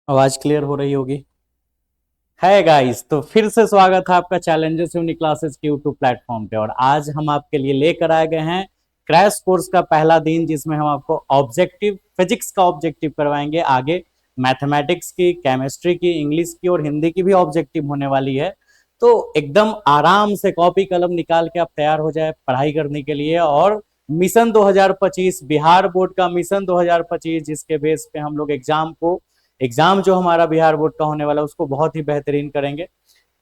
आवाज क्लियर हो रही होगी। है गाइस, तो फिर से स्वागत है आपका चैलेंजेस यूनिक क्लासेस के यूट्यूब प्लेटफॉर्म पे। और आज हम आपके लिए लेकर आए गए हैं क्रैश कोर्स का पहला दिन, जिसमें हम आपको ऑब्जेक्टिव फिजिक्स का ऑब्जेक्टिव करवाएंगे। आगे मैथमेटिक्स की, केमिस्ट्री की, इंग्लिश की और हिंदी की भी ऑब्जेक्टिव होने वाली है। तो एकदम आराम से कॉपी कलम निकाल के आप तैयार हो जाए पढ़ाई करने के लिए। और मिशन 2025, बिहार बोर्ड का मिशन 2025, जिसके बेस पे हम लोग एग्जाम जो हमारा बिहार बोर्ड का होने वाला है उसको बहुत ही बेहतरीन करेंगे।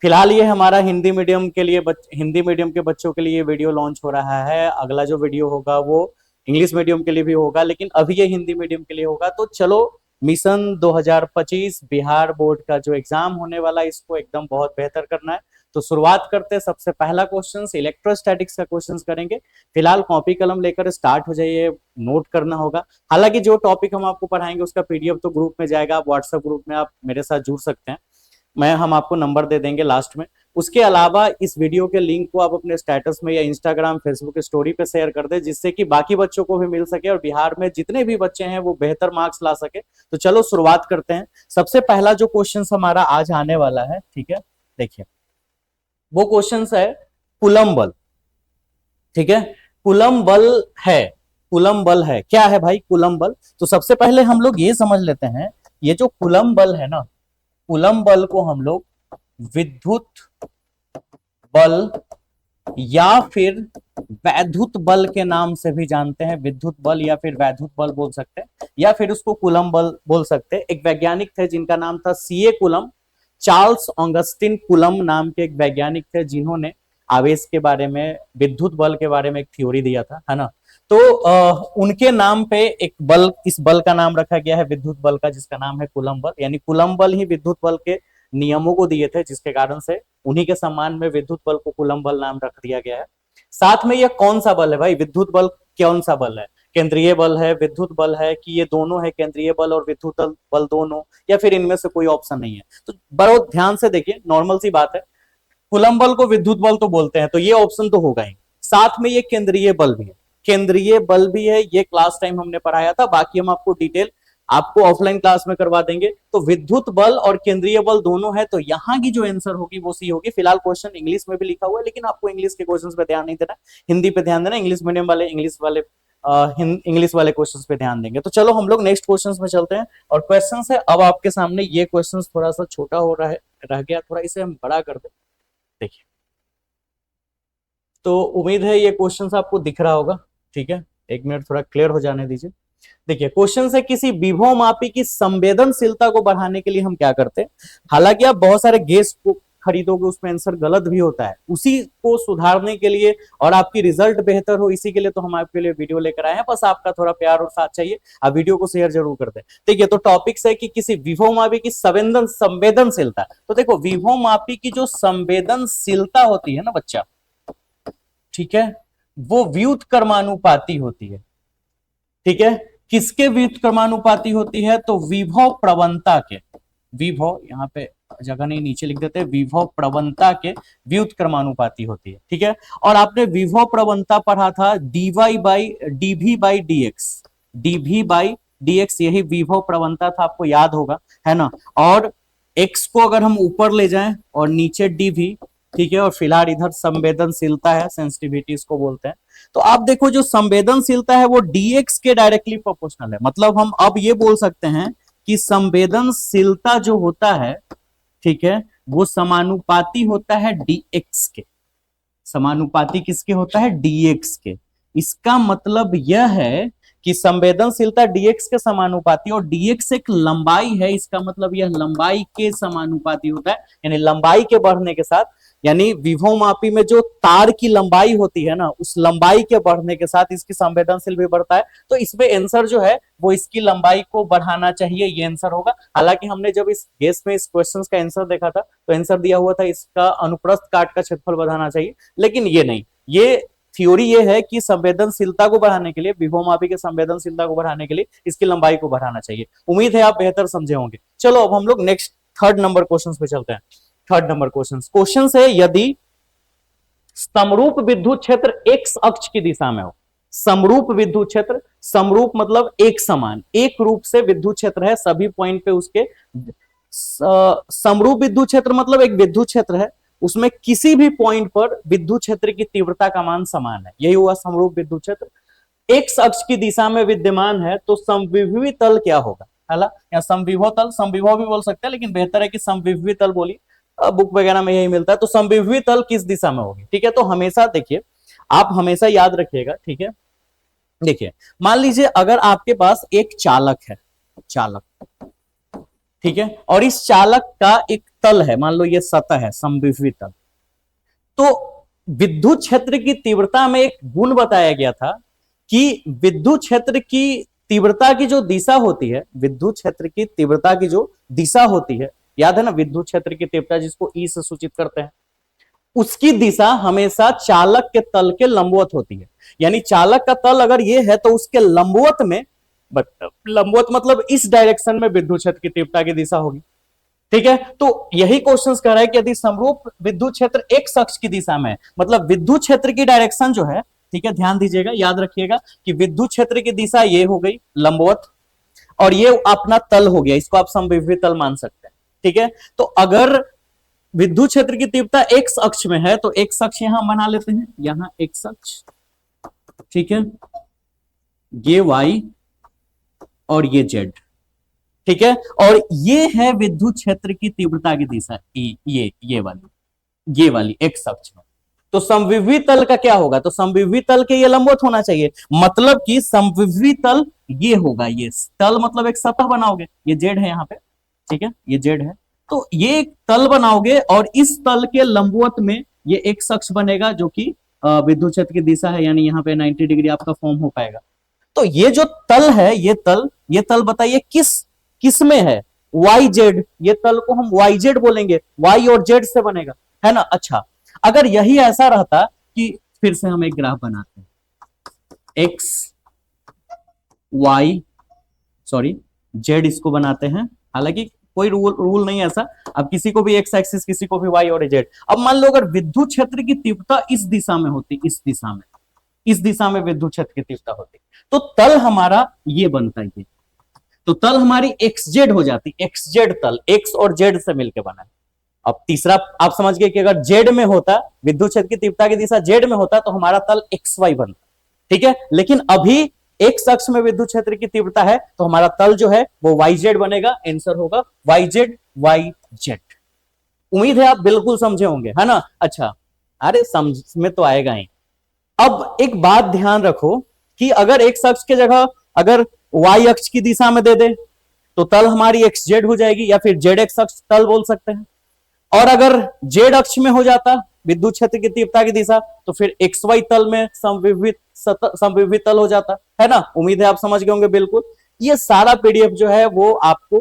फिलहाल ये हमारा हिंदी मीडियम के लिए हिंदी मीडियम के बच्चों के लिए वीडियो लॉन्च हो रहा है। अगला जो वीडियो होगा वो इंग्लिश मीडियम के लिए भी होगा, लेकिन अभी ये हिंदी मीडियम के लिए होगा। तो चलो, मिशन 2025 बिहार बोर्ड का जो एग्जाम होने वाला है इसको एकदम बहुत बेहतर करना है। तो शुरुआत करते हैं। सबसे पहला क्वेश्चन इलेक्ट्रोस्टैटिक्स का क्वेश्चन करेंगे। फिलहाल कॉपी कलम लेकर स्टार्ट हो जाइए, नोट करना होगा। हालांकि जो टॉपिक हम आपको पढ़ाएंगे उसका पीडीएफ तो ग्रुप में जाएगा, आप व्हाट्सएप ग्रुप में आप मेरे साथ जुड़ सकते हैं। हम आपको नंबर दे देंगे लास्ट में। उसके अलावा इस वीडियो के लिंक को आप अपने स्टेटस में या इंस्टाग्राम फेसबुक स्टोरी पे शेयर कर दे, जिससे कि बाकी बच्चों को भी मिल सके और बिहार में जितने भी बच्चे हैं वो बेहतर मार्क्स ला सके। तो चलो शुरुआत करते हैं। सबसे पहला जो क्वेश्चन हमारा आज आने वाला है, ठीक है, देखिए वो क्वेश्चन है कूलम बल। ठीक है, कूलम बल है। कूलम बल है, क्या है भाई कूलम बल? तो सबसे पहले हम लोग ये समझ लेते हैं, ये जो कूलम बल है ना, कूलम बल को हम लोग विद्युत बल या फिर वैद्युत बल के नाम से भी जानते हैं। विद्युत बल या फिर वैद्युत बल बोल सकते हैं, या फिर उसको कूलम बल बोल सकते हैं। एक वैज्ञानिक थे जिनका नाम था CA coulomb, Charles Augustin coulomb नाम के एक वैज्ञानिक थे, जिन्होंने आवेश के बारे में, विद्युत बल के बारे में एक थ्योरी दिया था, है ना। तो उनके नाम पे एक बल, इस बल का नाम रखा गया है विद्युत बल का, जिसका नाम है कूलम बल। यानी कूलम बल ही विद्युत बल के नियमों को दिए थे, जिसके कारण से उन्हीं के सम्मान में विद्युत बल को कूलम बल नाम रख दिया गया है। साथ में यह कौन सा बल है भाई? विद्युत बल कौन सा बल है? केंद्रीय बल है, विद्युत बल है, कि ये दोनों है, केंद्रीय बल और विद्युत बल दोनों, या फिर इनमें से कोई ऑप्शन नहीं है? तो बहुत ध्यान से देखिए, नॉर्मल सी बात है, कूलम बल को विद्युत बल तो बोलते हैं, तो ये ऑप्शन तो होगा ही। साथ में ये केंद्रीय बल भी है, केंद्रीय बल भी है। ये क्लास टाइम हमने पढ़ाया था, बाकी हम आपको डिटेल आपको ऑफलाइन क्लास में करवा देंगे। तो विद्युत बल और केंद्रीय बल दोनों है, तो यहाँ की जो आंसर होगी वो सी होगी। फिलहाल क्वेश्चन इंग्लिश में भी लिखा हुआ है, लेकिन आपको इंग्लिश के क्वेश्चन पे ध्यान नहीं देना, हिंदी पे ध्यान देना। इंग्लिश मीडियम वाले इंग्लिश वाले क्वेश्चन पे ध्यान देंगे। तो चलो हम लोग नेक्स्ट क्वेश्चन में चलते हैं। और क्वेश्चन है अब आपके सामने, ये क्वेश्चन थोड़ा सा छोटा हो रहा है, रह गया थोड़ा, इसे हम बड़ा कर दे। देखिए, तो उम्मीद है ये क्वेश्चन आपको दिख रहा होगा। ठीक है, एक मिनट थोड़ा क्लियर हो जाने दीजिए। देखिए क्वेश्चन है, किसी विभव मापी की संवेदनशीलता को बढ़ाने के लिए हम क्या करते हैं? हालांकि आप बहुत सारे गेस को खरीदोगे, उसमें आंसर गलत भी होता है, उसी को सुधारने के लिए और आपकी रिजल्ट बेहतर हो, इसी के लिए तो हम आपके लिए वीडियो लेकर आए हैं। बस आपका थोड़ा प्यार और साथ चाहिए, आप वीडियो को शेयर जरूर कर दें। देखिए, तो टॉपिक्स है कि किसी विभव मापी की संवेदनशीलता। तो देखो, विभव मापी की जो संवेदनशीलता होती है ना बच्चा, ठीक है, वो व्युत्क्रमानुपाती होती है। ठीक है, किसके व्युत्क्रमानुपाती होती है? तो विभव प्रवणता के, विभव यहाँ पे जगह नहीं, नीचे लिख देते हैं, विभव प्रवणता के व्युत्क्रमानुपाती होती है। ठीक है, और आपने विभव प्रवणता पढ़ा था dy by dv by dx, dv by dx, यही विभव प्रवणता था, आपको याद होगा, है ना। और एक्स को अगर हम ऊपर ले जाएं और नीचे डीवी, ठीक है, और फिलहाल इधर संवेदनशीलता है, सेंसिटिविटी इसको बोलते हैं। तो आप देखो, जो संवेदनशीलता है वो डीएक्स के डायरेक्टली प्रोपोर्शनल है। मतलब हम अब ये बोल सकते हैं कि संवेदनशीलता जो होता है, ठीक है, वो समानुपाती होता है डीएक्स के। समानुपाती किसके होता है? डीएक्स के। इसका मतलब यह है कि संवेदनशीलता डीएक्स के समानुपाती, और डीएक्स एक लंबाई है, इसका मतलब यह लंबाई के समानुपाती होता है। यानी लंबाई के बढ़ने के साथ, यानी विभव मापी में जो तार की लंबाई होती है ना, उस लंबाई के बढ़ने के साथ इसकी संवेदनशील भी बढ़ता है। तो इसमें आंसर जो है वो इसकी लंबाई को बढ़ाना चाहिए, ये आंसर होगा। हालांकि हमने जब इस केस में इस क्वेश्चन का आंसर देखा था, तो आंसर दिया हुआ था इसका अनुप्रस्थ काट का क्षेत्रफल बढ़ाना चाहिए, लेकिन ये नहीं। ये थ्योरी ये है कि संवेदनशीलता को बढ़ाने के लिए, विभव मापी के संवेदनशीलता को बढ़ाने के लिए इसकी लंबाई को बढ़ाना चाहिए। उम्मीद है आप बेहतर समझे होंगे। चलो अब हम लोग नेक्स्ट थर्ड नंबर क्वेश्चन पे चलते हैं। थर्ड नंबर क्वेश्चन है, यदि समरूप विद्युत क्षेत्र एक्स अक्ष की दिशा में हो, समरूप विद्युत क्षेत्र, समरूप मतलब एक समान, एक रूप से विद्युत क्षेत्र है सभी पॉइंट पे उसके। समरूप विद्युत क्षेत्र मतलब एक विद्युत क्षेत्र है, उसमें किसी भी पॉइंट पर विद्युत क्षेत्र की तीव्रता का मान समान है, यही हुआ समरूप विद्युत क्षेत्र। एक्स अक्ष की दिशा में विद्यमान है तो समविभवी तल क्या होगा, है ना, या समविभव तल, समविभव भी बोल सकते हैं लेकिन बेहतर है कि समविभवी तल बोलिए, बुक वगैरह में यही मिलता है। तो समविभवी तल किस दिशा में होगी, ठीक है। तो हमेशा देखिए, आप हमेशा याद रखिएगा, ठीक है। देखिए, मान लीजिए अगर आपके पास एक चालक है, चालक, ठीक है, और इस चालक का एक तल है, मान लो ये सतह है, समविभवी तल। तो विद्युत क्षेत्र की तीव्रता में एक गुण बताया गया था कि विद्युत क्षेत्र की तीव्रता की जो दिशा होती है, विद्युत क्षेत्र की तीव्रता की जो दिशा होती है, याद है ना, विद्युत क्षेत्र की तीव्रता जिसको ई से सूचित करते हैं, उसकी दिशा हमेशा चालक के तल के लंबवत होती है। यानी चालक का तल अगर ये है तो उसके लंबवत में, लंबवत मतलब इस डायरेक्शन में विद्युत क्षेत्र की तीव्रता की दिशा होगी, ठीक है। तो यही क्वेश्चन कह रहा है कि यदि समरूप विद्युत क्षेत्र एक्स अक्ष की दिशा में, मतलब विद्युत क्षेत्र की डायरेक्शन जो है, ठीक है, ध्यान दीजिएगा, याद रखिएगा कि विद्युत क्षेत्र की दिशा ये हो गई लंबवत, और ये अपना तल हो गया, इसको आप समविभवी तल मान सकते हैं, ठीक है। तो अगर विद्युत क्षेत्र की तीव्रता एक्स अक्ष में है तो एक्स अक्ष यहां बना लेते हैं, यहां एक्स अक्ष, ठीक है, ये वाई और ये जेड, ठीक है, और ये है विद्युत क्षेत्र की तीव्रता की दिशा, ये वाली एक्स अक्ष में। तो समविभवी तल का क्या होगा, तो समविभवी तल के ये लंबवत होना चाहिए, मतलब कि समविभवी तल ये होगा, ये तल मतलब एक सतह बनाओगे, ये जेड है यहाँ पे, ठीक है, ये जेड है, तो ये एक तल बनाओगे और इस तल के लंबवत में ये एक्स अक्ष बनेगा जो कि विद्युत क्षेत्र की दिशा है, यानी यहाँ पे 90 डिग्री आपका फॉर्म हो पाएगा। तो ये जो तल है, ये तल बताइए किस में है, वाई जेड, ये तल को हम वाई जेड बोलेंगे, वाई और जेड से बनेगा, है ना। अच्छा, अगर यही ऐसा रहता कि फिर से हम एक ग्राफ बनाते हैं, एक्स वाई सॉरी जेड इसको बनाते हैं, हालांकि कोई रूल नहीं है ऐसा, अब किसी को भी एक्स एक्सिस, किसी को भी वाई और जेड। अब मान लो अगर विद्युत क्षेत्र की तीव्रता इस दिशा में होती, इस दिशा में विद्युत क्षेत्र की तीव्रता होती, तो तल हमारा ये बनता है, तो तल हमारी एक्स जेड हो जाती, एक्स जेड तल, एक्स और जेड से मिलकर बना है। अब तीसरा आप समझ गए कि अगर जेड में होता, विद्युत क्षेत्र की तीव्रता की दिशा जेड में होता तो हमारा तल एक्स वाई बनता, ठीक है। लेकिन अभी एक्स अक्ष में विद्युत क्षेत्र की तीव्रता है तो हमारा तल जो है वो वाई जेड बनेगा, आंसर होगा वाई जेड, वाई जेड। उम्मीद है आप बिल्कुल समझे होंगे, है ना। अच्छा, अरे समझ में तो आएगा ही। अब एक बात ध्यान रखो कि अगर एक्स अक्ष की जगह अगर वाई अक्ष की दिशा में दे दे तो तल हमारी एक्स जेड हो जाएगी, या फिर जेड एक्स अक्ष तल बोल सकते हैं। और अगर जेड अक्ष में हो जाता विद्युत क्षेत्र की तीव्रता की दिशा तो फिर एक्स वाई तल में समविभवी तल हो जाता, है ना। उम्मीद है आप समझ गए होंगे बिल्कुल। ये सारा पीडीएफ जो है वो आपको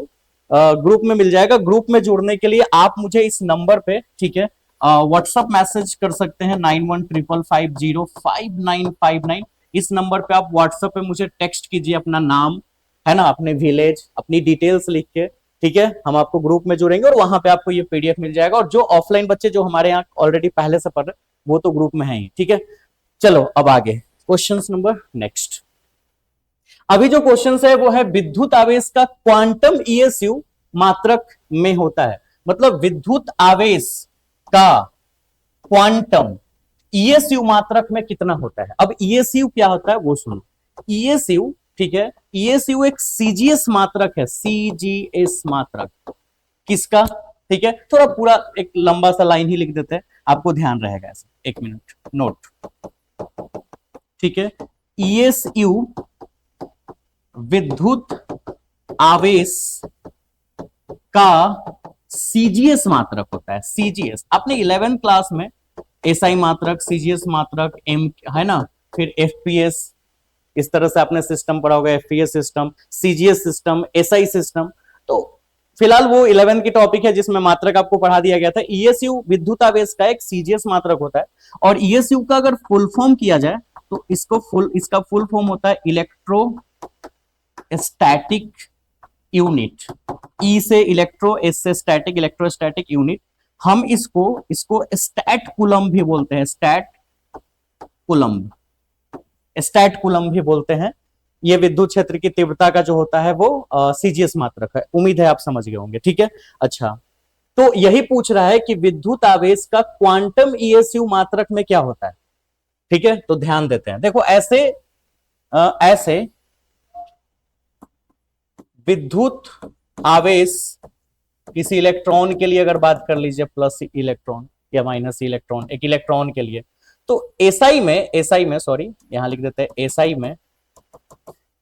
ग्रुप में मिल जाएगा। ग्रुप में जुड़ने के लिए आप मुझे इस नंबर पे, ठीक है, व्हाट्सएप मैसेज कर सकते हैं 9155055959। इस नंबर पे आप व्हाट्सएप पे मुझे टेक्स्ट कीजिए अपना नाम, है ना, अपने विलेज, अपनी डिटेल्स लिख के, ठीक है, हम आपको ग्रुप में जुड़ेंगे और वहां पे आपको ये पीडीएफ मिल जाएगा। और जो ऑफलाइन बच्चे जो हमारे यहाँ ऑलरेडी पहले से पढ़ रहे वो तो ग्रुप में है ही, ठीक है। चलो अब आगे क्वेश्चन नंबर नेक्स्ट। अभी जो क्वेश्चन है वो है विद्युत आवेश का क्वांटम ईएसयू मात्रक में होता है, मतलब विद्युत आवेश का क्वांटम ईएसयू मात्रक में कितना होता है। अब ईएसयू क्या होता है वो सुनो। ईएसयू, ठीक है, ईएसयू एक सीजीएस मात्रक है, सीजीएस मात्रक किसका, ठीक है। थोड़ा पूरा एक लंबा सा लाइन ही लिख देते हैं, आपको ध्यान रहेगा ऐसे, एक मिनट नोट, ठीक है। ईएसयू विद्युत आवेश का सीजीएस मात्रक होता है। सीजीएस आपने 11th क्लास में एसआई मात्रक, सीजीएस मात्रक, एम, है ना, फिर एफपीएस, इस तरह से आपने सिस्टम पढ़ा होगा, FPS system, CGS system, SI system. तो फिलहाल वो 11 की टॉपिक है जिसमें मात्रक आपको पढ़ा दिया गया था। ईएसयू विद्युत आवेश का एक सीजीएस मात्रक होता है। और ईएसयू का अगर फुल फॉर्म किया जाए तो इसका फुल फॉर्म होता है इलेक्ट्रोस्टैटिक यूनिट। ई से इलेक्ट्रो, एस से स्टैटिक, इलेक्ट्रोस्टैटिक यूनिट। हम इसको स्टैट कूलम भी बोलते हैं, स्टैट कूलम, स्टैट कूलम भी बोलते हैं। ये विद्युत क्षेत्र की तीव्रता का जो होता है वो सीजीएस मात्रक है। उम्मीद है आप समझ गए होंगे, ठीक है। अच्छा, तो यही पूछ रहा है कि विद्युत आवेश का क्वांटम ईएसयू मात्रक में क्या होता है, ठीक है। तो ध्यान देते हैं, देखो ऐसे विद्युत आवेश किसी इलेक्ट्रॉन के लिए अगर बात कर लीजिए, प्लस इलेक्ट्रॉन या माइनस इलेक्ट्रॉन, एक इलेक्ट्रॉन के लिए, तो एसआई में सॉरी यहां लिख देते हैं, एसआई में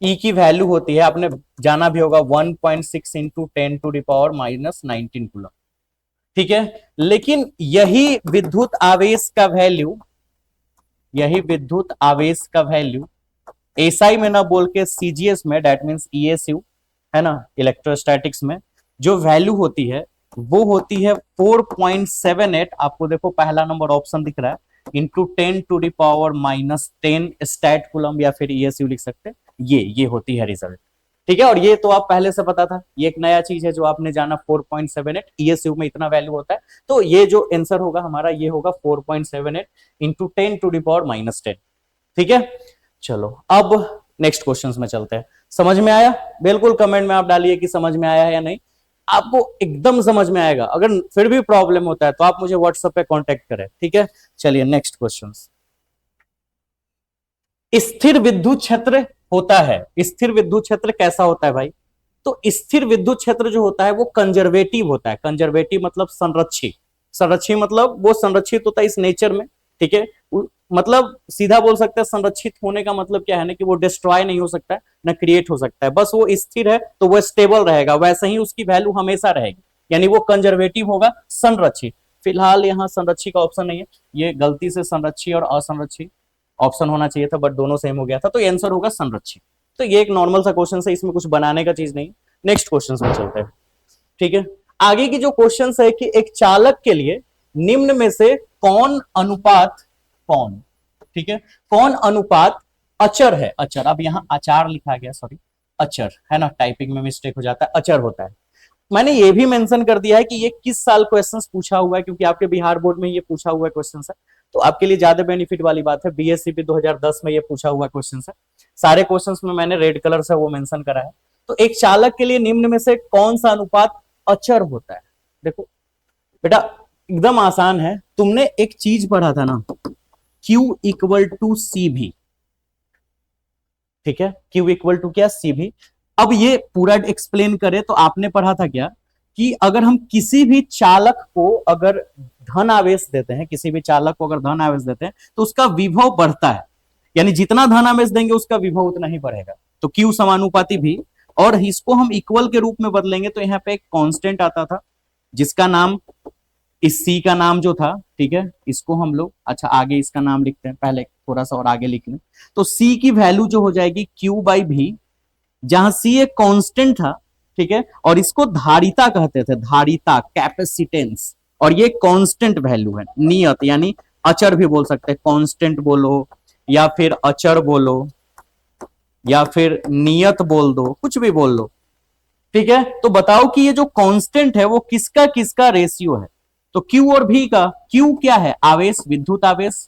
ई की वैल्यू होती है, आपने जाना भी होगा 1.6 इंटू 10⁻⁻19 कूलम, ठीक है। लेकिन यही विद्युत आवेश का वैल्यू एसआई में ना बोल के सीजीएस में, दैट मींस ईएसयू है ना, इलेक्ट्रोस्टैटिक्स में जो वैल्यू होती है वो होती है 4.78। आपको देखो पहला नंबर ऑप्शन दिख रहा है, इंटू 10⁻⁻10 स्टैट कूलम या फिर ईएसयू लिख सकते हैं, ये होती है रिजल्ट, ठीक है। और ये तो आप पहले से पता था, ये एक नया चीज है जो आपने जाना, 4.78 ईएसयू में इतना वैल्यू होता है। तो ये जो आंसर होगा हमारा ये होगा 4.78 इंटू 10⁻⁻10, ठीक है। चलो अब नेक्स्ट क्वेश्चंस में चलते हैं। समझ में आया? बिल्कुल कमेंट में आप डालिए कि समझ में आया है या नहीं। आपको एकदम समझ में आएगा, अगर फिर भी प्रॉब्लम होता है तो आप मुझे व्हाट्सएप पे कांटेक्ट करें, ठीक है। चलिए नेक्स्ट क्वेश्चंस। स्थिर विद्युत क्षेत्र होता है, स्थिर विद्युत क्षेत्र कैसा होता है भाई? तो स्थिर विद्युत क्षेत्र जो होता है वो कंजर्वेटिव होता है। कंजर्वेटिव मतलब संरक्षित, संरक्षित मतलब वो संरक्षित होता है इस नेचर में, ठीक है। मतलब सीधा बोल सकते हैं संरक्षित होने का मतलब क्या है ना, कि वो डिस्ट्रॉय नहीं हो सकता है ना क्रिएट हो सकता है, बस वो स्थिर है तो वो स्टेबल रहेगा, वैसे ही उसकी वैल्यू हमेशा रहेगी, यानी वो कंजर्वेटिव होगा, संरक्षित। फिलहाल यहाँ संरक्षित का ऑप्शन नहीं है, ये गलती से संरक्षित और असंरक्षित ऑप्शन होना चाहिए था, बट दोनों सेम हो गया था, तो आंसर होगा संरक्षित। तो ये एक नॉर्मल सा क्वेश्चन है, इसमें कुछ बनाने का चीज नहीं। नेक्स्ट क्वेश्चन में चलते हैं, ठीक है। आगे की जो क्वेश्चन है कि एक चालक के लिए निम्न में से कौन, ठीक है, कौन अनुपात अचर है? अचर, अब यहां आचार लिखा गया, सॉरी अचर है ना, टाइपिंग में मिस्टेक हो जाता है, अचर होता है। मैंने ये भी मेंशन कर दिया है कि ये किस साल क्वेश्चंस पूछा हुआ है, क्योंकि आपके बिहार बोर्ड में ये पूछा हुआ क्वेश्चन है, तो आपके लिए ज्यादा बेनिफिट वाली बात है। बीएससीपी 2010 में ये पूछा हुआ क्वेश्चन है, सारे क्वेश्चंस में मैंने रेड कलर से वो मेंशन करा है। तो एक चालक के लिए निम्न में से कौन सा अनुपात अचर होता है? देखो बेटा एकदम आसान है, तुमने एक चीज पढ़ा था ना, Q इक्वल टू सी भी, ठीक है, Q इक्वल टू क्या, सी भी। अब ये पूरा एक्सप्लेन करें तो आपने पढ़ा था क्या, कि अगर हम किसी भी चालक को अगर धन आवेश देते हैं, किसी भी चालक को अगर धन आवेश देते हैं तो उसका विभव बढ़ता है, यानी जितना धन आवेश देंगे उसका विभव उतना ही बढ़ेगा। तो Q समानुपाती भी, और इसको हम इक्वल के रूप में बदलेंगे तो यहाँ पे एक कांस्टेंट आता था जिसका नाम, इस C का नाम जो था, ठीक है, इसको हम लोग, अच्छा आगे इसका नाम लिखते हैं, पहले थोड़ा सा और आगे लिख लें, तो C की वैल्यू जो हो जाएगी Q/V, जहां C एक कांस्टेंट था, ठीक है, और इसको धारिता कहते थे, धारिता, कैपेसिटेंस, और ये कांस्टेंट वैल्यू है, नियत यानी अचर भी बोल सकते हैं, कांस्टेंट बोलो या फिर अचर बोलो या फिर नियत बोल दो, कुछ भी बोल लो, ठीक है। तो बताओ कि ये जो कांस्टेंट है वो किसका किसका रेशियो है? तो Q और V का, Q क्या है, आवेश, विद्युत आवेश,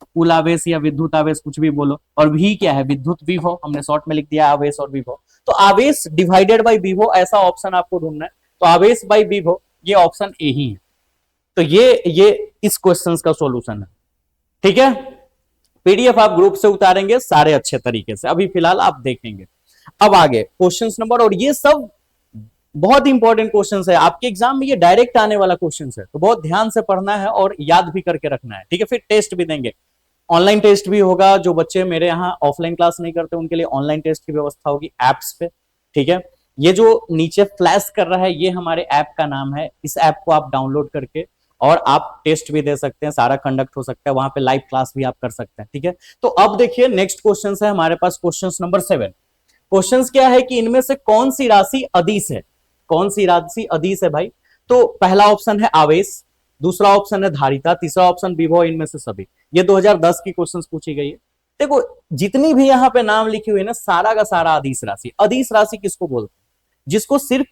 कुल आवेश या विद्युत आवेश कुछ भी बोलो, और V क्या है, विद्युत विभव, हमने शॉर्ट में लिख दिया आवेश और विभव। तो आवेश डिवाइडेड बाय विभव, ऐसा ऑप्शन आपको ढूंढना है, तो आवेश बाय विभव ये ऑप्शन ए ही है। तो ये इस क्वेश्चन का सॉल्यूशन है, ठीक है। पीडीएफ आप ग्रुप से उतारेंगे सारे अच्छे तरीके से, अभी फिलहाल आप देखेंगे। अब आगे क्वेश्चन नंबर, और ये सब बहुत इंपॉर्टेंट क्वेश्चन है आपके एग्जाम में, ये डायरेक्ट आने वाला क्वेश्चन है, तो बहुत ध्यान से पढ़ना है और याद भी करके रखना है, ठीक है। फिर टेस्ट भी देंगे, ऑनलाइन टेस्ट भी होगा, जो बच्चे मेरे यहाँ ऑफलाइन क्लास नहीं करते उनके लिए ऑनलाइन टेस्ट की व्यवस्था होगी एप्स पे, ठीक है। ये जो नीचे फ्लैश कर रहा है ये हमारे ऐप का नाम है, इस ऐप को आप डाउनलोड करके और आप टेस्ट भी दे सकते हैं, सारा कंडक्ट हो सकता है वहां पे, लाइव क्लास भी आप कर सकते हैं, ठीक है। तो अब देखिए नेक्स्ट क्वेश्चन है हमारे पास, क्वेश्चन नंबर 7। क्वेश्चन क्या है कि इनमें से कौन सी राशि अदिश है? कौन सी राशि अदिश है भाई? तो पहला ऑप्शन है आवेश, दूसरा ऑप्शन है धारिता, तीसरा ऑप्शन विभव, इनमें से सभी। ये 2010 की क्वेश्चंस पूछी गई है। देखो जितनी भी यहाँ पे नाम लिखी हुई है ना, सारा का सारा अदिश राशि। अदिश राशि किसको बोलते हैं? जिसको सिर्फ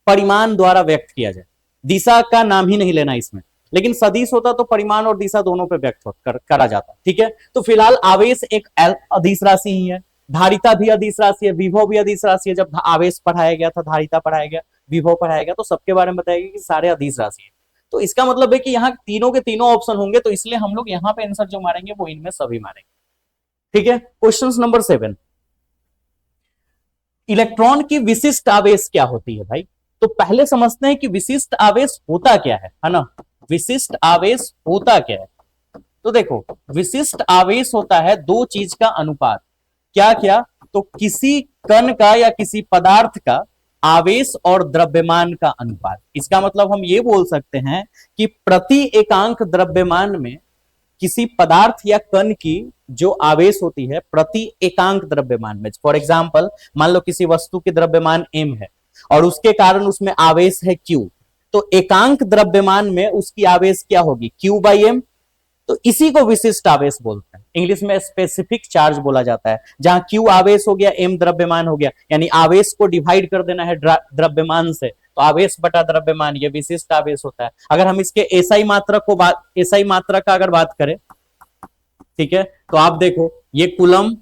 परिमाण द्वारा व्यक्त किया जाए, दिशा का नाम ही नहीं लेना इसमें, लेकिन सदिश होता तो परिमाण और दिशा दोनों पे व्यक्त करा जाता। ठीक है, तो फिलहाल आवेश एक अदिश राशि ही है, धारिता भी अदिश राशि है, विभव भी अदिश राशि है। जब आवेश पढ़ाया गया था, धारिता पढ़ाया गया, विभव पढ़ाया गया, तो सबके बारे में बताया गया कि सारे अदिश राशि है। तो इसका मतलब है कि यहाँ तीनों के तीनों ऑप्शन होंगे, तो इसलिए हम लोग यहाँ पे आंसर जो मारेंगे वो इनमें सभी मारेंगे। ठीक है, क्वेश्चन नंबर 7, इलेक्ट्रॉन की विशिष्ट आवेश क्या होती है भाई? तो पहले समझते हैं कि विशिष्ट आवेश होता क्या है ना? विशिष्ट आवेश होता क्या है? तो देखो, विशिष्ट आवेश होता है दो चीज का अनुपात। क्या क्या? तो किसी कण का या किसी पदार्थ का आवेश और द्रव्यमान का अनुपात। इसका मतलब हम ये बोल सकते हैं कि प्रति एकांक द्रव्यमान में किसी पदार्थ या कण की जो आवेश होती है प्रति एकांक द्रव्यमान में, फॉर एग्जाम्पल मान लो किसी वस्तु की द्रव्यमान m है और उसके कारण उसमें आवेश है q, तो एकांक द्रव्यमान में उसकी आवेश क्या होगी? q by m. तो इसी को विशिष्ट आवेश बोलते हैं, इंग्लिश में स्पेसिफिक चार्ज बोला जाता है। जहां q आवेश हो गया, m द्रव्यमान हो गया, यानी आवेश को डिवाइड कर देना है द्रव्यमान से, तो आवेश बटा द्रव्यमान, ये विशिष्ट आवेश होता है। अगर हम इसके एसआई मात्रक का अगर बात करें, ठीक है, तो आप देखो ये कुलम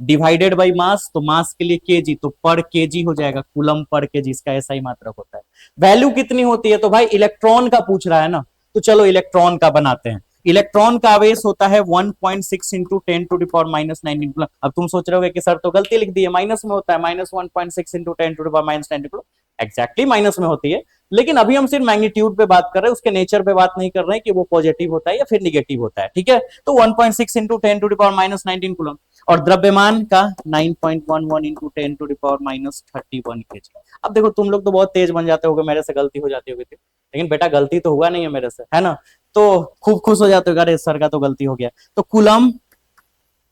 डिवाइडेड बाई मास, तो मास के लिए केजी, तो पर केजी हो जाएगा, कुलम पर केजी, इसका एसआई मात्रक होता है। वैल्यू कितनी होती है? तो भाई इलेक्ट्रॉन का पूछ रहा है ना, तो चलो इलेक्ट्रॉन का बनाते हैं। इलेक्ट्रॉन का आवेश होता है 1.6 इंटू 10⁻⁹ अब तुम सोच रहे हो कि सर तो गलती लिख दी है, माइनस में होता है, -1.6 इंटू 10⁻⁹ एग्जैक्टली माइनस में होती है, लेकिन अभी हम सिर्फ मैग्नीट्यूड पे बात कर रहे हैं, उसके नेचर पे बात नहीं कर रहे हैं कि वो पॉजिटिव होता है या फिर निगेटिव होता है। ठीक है, तो 1.6 इंटू 10⁻⁻19 कूलम, और द्रव्यमान का 9.11 इंटू 10⁻31 केजी। अब देखो तुम लोग तो बहुत तेज बन जाते होगे, मेरे से गलती हो जाती होगी, लेकिन बेटा गलती तो हुआ नहीं है मेरे से, है ना? तो खूब खुश हो जाते हो, अरे सर का तो गलती हो गया। तो कूलम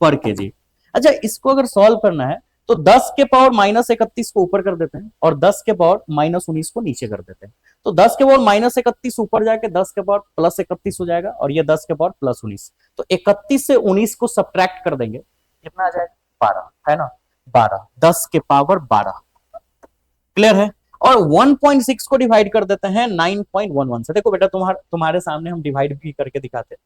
पर केजी। अच्छा, इसको अगर सॉल्व करना है तो 10 के पावर -31 को ऊपर कर देते हैं और 10 के पावर -19 को नीचे कर देते हैं। तो 10 के पावर -31 ऊपर जाके 10 के पावर +31 हो जाएगा, और ये 10 के पावर +19। तो 31 से 19 को सब्ट्रैक्ट कर देंगे, कितना आ जाएगा? 12, है ना? 12, 10 के पावर 12। क्लियर है? और 1.6 को डिवाइड कर देते हैं 9.11 से। देखो बेटा, तुम्हारे सामने हम डिवाइड भी करके दिखाते हैं।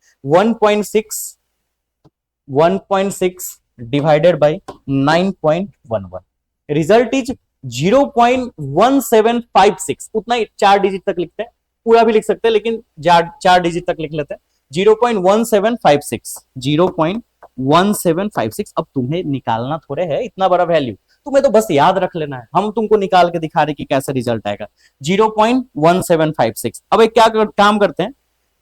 1.6 डिवाइडेड बाई 9.11, रिजल्ट इज 0.1756। उतना ही 4 डिजिट तक लिखते हैं, पूरा भी लिख सकते हैं लेकिन 4 डिजिट तक लिख लेते हैं। 0.1756, 0.1756। अब तुम्हें निकालना थोड़े है इतना बड़ा वैल्यू, तुम्हें तो बस याद रख लेना है, हम तुमको निकाल के दिखा रहे कि कैसे रिजल्ट आएगा। 0.1756। अब एक क्या काम करते हैं,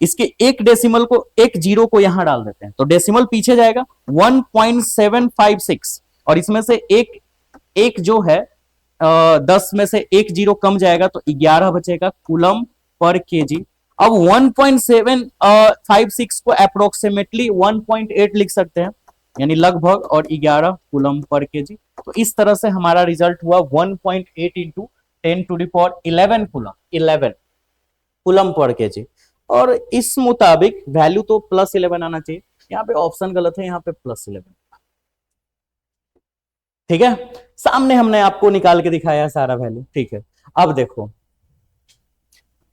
इसके एक डेसिमल को, एक जीरो को यहां डाल देते हैं, तो डेसिमल पीछे जाएगा 1.756, और इसमें से एक जो है 10 में से एक जीरो कम जाएगा तो 11 बचेगा कूलम पर केजी। अब 1.756 को अप्रोक्सीमेटली 1.8 लिख सकते हैं, यानी लगभग, और 11 कूलम पर केजी। तो इस तरह से हमारा रिजल्ट हुआ 1.8 इंटू 10⁻11 कूलम पर केजी। और इस मुताबिक वैल्यू तो +11 आना चाहिए, यहाँ पे ऑप्शन गलत है, यहाँ पे +11। ठीक है, सामने हमने आपको निकाल के दिखाया सारा वैल्यू। ठीक है, अब देखो,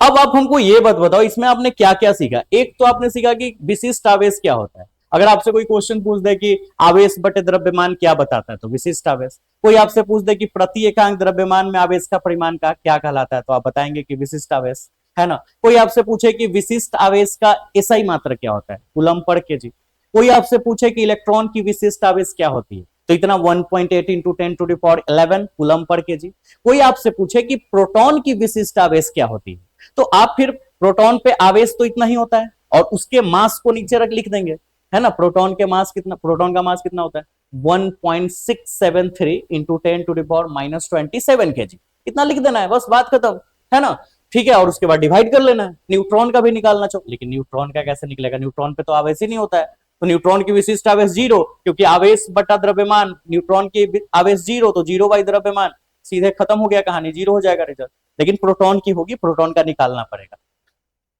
अब आप हमको ये बात बताओ, इसमें आपने क्या क्या सीखा? एक तो आपने सीखा कि विशिष्ट आवेश क्या होता है। अगर आपसे कोई क्वेश्चन पूछ दे कि आवेश बटे द्रव्यमान क्या बताता है, तो विशिष्ट आवेश। कोई आपसे पूछ दे कि प्रति एकांक द्रव्यमान में आवेश का परिमाण का क्या कहलाता है, तो आप बताएंगे कि विशिष्ट आवेश, है ना? कोई आपसे पूछे कि विशिष्ट आवेश का एसआई मात्रक क्या होता है, कूलम पर केजी। कोई आपसे पूछे कि इलेक्ट्रॉन की विशिष्ट आवेश क्या होती है, तो इतना 1.8 इंटू 10⁻11 कूलम पर केजी। कोई आपसे पूछे कि प्रोटॉन की विशिष्ट आवेश क्या होती है, तो आप फिर प्रोटॉन पे आवेश तो इतना ही होता है, और उसके मास को नीचे रख लिख देंगे, है ना? प्रोटॉन का मास कितना होता है? 1.673 इंटू 10⁻⁻27 केजी। इतना लिख देना है, बस बात खत्म, है ना? ठीक है, और उसके बाद डिवाइड कर लेना है। न्यूट्रॉन का भी निकालना चाहो, लेकिन न्यूट्रॉन का कैसे निकलेगा? न्यूट्रॉन पे तो आवेश ही नहीं होता है, तो न्यूट्रॉन की विशिष्ट आवेश 0, क्योंकि आवेश बटा द्रव्यमान, न्यूट्रॉन की आवेश 0, तो 0 बाई द्रव्यमान, सीधे खत्म हो गया कहानी, 0 हो जाएगा रिजल्ट। लेकिन प्रोटॉन की होगी, प्रोटॉन का निकालना पड़ेगा।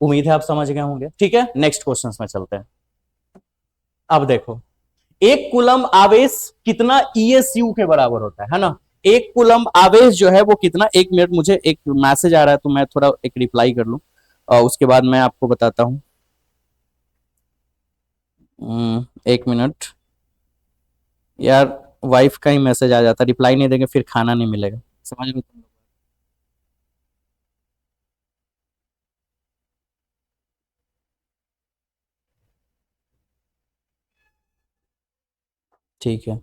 उम्मीद है आप समझ गए होंगे। ठीक है, नेक्स्ट क्वेश्चन में चलते हैं। अब देखो, एक कूलम आवेश कितना ESU के बराबर होता है ना? एक कूलम आवेश जो है वो कितना, एक मिनट, मुझे एक मैसेज आ रहा है तो मैं थोड़ा एक रिप्लाई कर लूं। उसके बाद मैं आपको बताता हूँ। 1 मिनट यार, वाइफ का ही मैसेज आ जाता, रिप्लाई नहीं देंगे फिर खाना नहीं मिलेगा, समझ लो तुम लोग। ठीक है,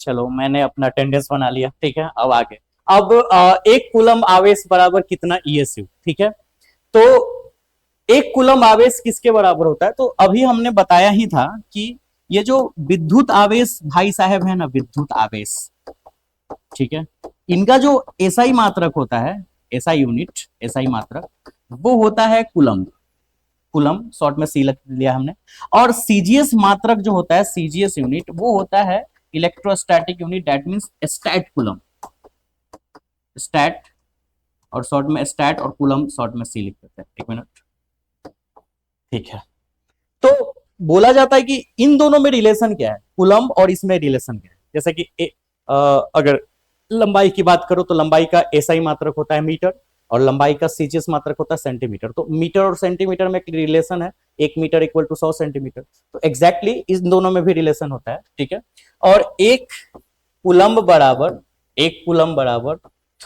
चलो मैंने अपना अटेंडेंस बना लिया, ठीक है। अब आगे, अब एक कूलम आवेश बराबर कितना ईएसयू, ठीक है। तो एक कूलम आवेश किसके बराबर होता है, तो अभी हमने बताया ही था कि ये जो विद्युत आवेश भाई साहब है ना, विद्युत आवेश, ठीक है, इनका जो एसआई मात्रक होता है, एसआई यूनिट, एसआई मात्रक, वो होता है कूलम। कूलम शॉर्ट में सी लग लिया हमने। और सीजीएस मात्रक जो होता है, सीजीएस यूनिट, वो होता है electrostatic unit, that means stat coulomb. Stat, और शॉर्ट में स्टैट, और कूलम शॉर्ट में सी लिख देते हैं। 1 मिनट, ठीक है। तो बोला जाता है कि इन दोनों में रिलेशन क्या है, कूलम और इसमें रिलेशन क्या है। जैसे कि अगर लंबाई की बात करो तो लंबाई का एसआई मात्रक होता है मीटर, और लंबाई का सीजीएस मात्रक होता है सेंटीमीटर। तो मीटर और सेंटीमीटर में एक रिलेशन है, 1 मीटर इक्वल टू 100 सेंटीमीटर। तो एग्जैक्टली इन दोनों में भी रिलेशन होता है, ठीक है। और एक कूलम बराबर 3 ×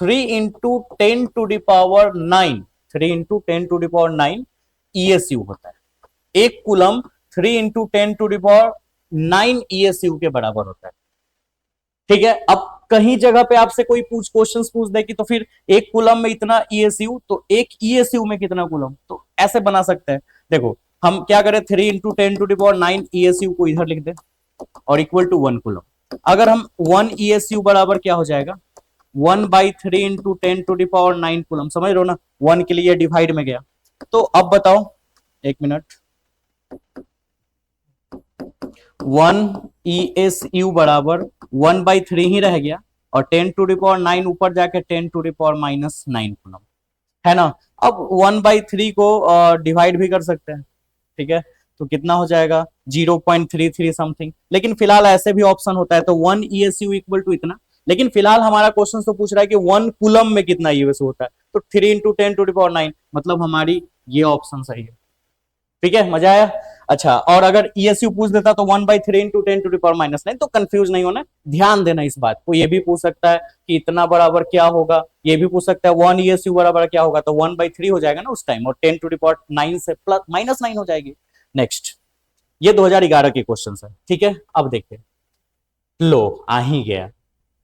10⁹ 3 × 10⁹ ईएसयू होता है। एक कूलम 3 × 10⁹ ईएसयू के बराबर होता है, ठीक है। अब कहीं जगह पे आपसे कोई क्वेश्चंस पूछ दे कि तो फिर एक कूलम में इतना ईएसयू, तो एक ईएसयू में कितना कूलम, तो ऐसे बना सकते हैं। देखो हम क्या करें, 3 × 10⁹ ईएसयू को इधर लिख दे और इक्वल टू 1 कूलम। अगर हम 1 ईएसयू बराबर क्या हो जाएगा, 1/3 × 10⁹ कूलम, समझ रहे हो ना। 1 के लिए डिवाइड में गया। तो अब बताओ, 1 मिनट, 1 ESU बराबर 1/3 ही रह गया, और 10⁹ ऊपर जाके 10⁻⁹ कूलम, है ना। अब 1/3 को डिवाइड भी कर सकते हैं, ठीक है। तो कितना हो जाएगा, 0.33 समथिंग। लेकिन फिलहाल ऐसे भी ऑप्शन होता है, तो 1 ESU इक्वल टू इतना। लेकिन फिलहाल हमारा क्वेश्चन तो पूछ रहा है कि 1 कूलम में कितना ईएसयू होता है, तो 3 × 10⁹ मतलब हमारी ये ऑप्शन सही है, ठीक है। मजा आया। अच्छा, और अगर ईएसयू पूछ देता तो 1/3 × 10⁻⁹, तो कंफ्यूज नहीं होना, ध्यान देना इस बात को। ये भी पूछ सकता है कि इतना बराबर क्या होगा, ये भी पूछ सकता है 1 ESU बराबर क्या होगा, तो 1/3 हो जाएगा ना उस टाइम, और 10⁹ से प्लस -9 हो जाएगी। नेक्स्ट, ये 2011 के क्वेश्चन है, ठीक है। अब देखते, लो आ ही गया,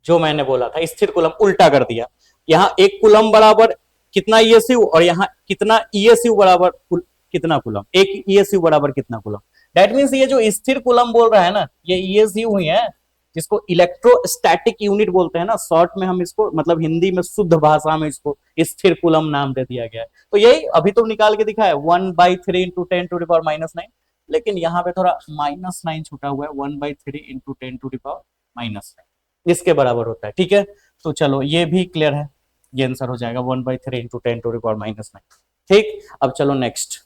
जो मैंने बोला था, स्थिर कूलम उल्टा कर दिया। यहाँ एक कूलम बराबर कितना ईएसयू, और यहाँ कितना ईएसयू बराबर कितना कूलम, एक ईएसयू बराबर कितना कूलम। दैट मींस ये जो स्थिर कूलम बोल रहा है ना, ये ईएसयू ही है, जिसको इलेक्ट्रोस्टैटिक यूनिट बोलते हैं ना, शॉर्ट में हम इसको, मतलब हिंदी में शुद्ध भाषा में इसको स्थिर कूलम नाम दे दिया गया है। तो यही अभी तो निकाल के दिखा है, 1/3 × 10⁻⁹, लेकिन यहाँ पे थोड़ा -9 छूटा हुआ है, 1/3 × 10⁻⁹ इसके बराबर होता है, ठीक है। तो चलो ये भी क्लियर है, ये आंसर हो जाएगा 1/3 × 10⁻⁹। ठीक, अब चलो नेक्स्ट।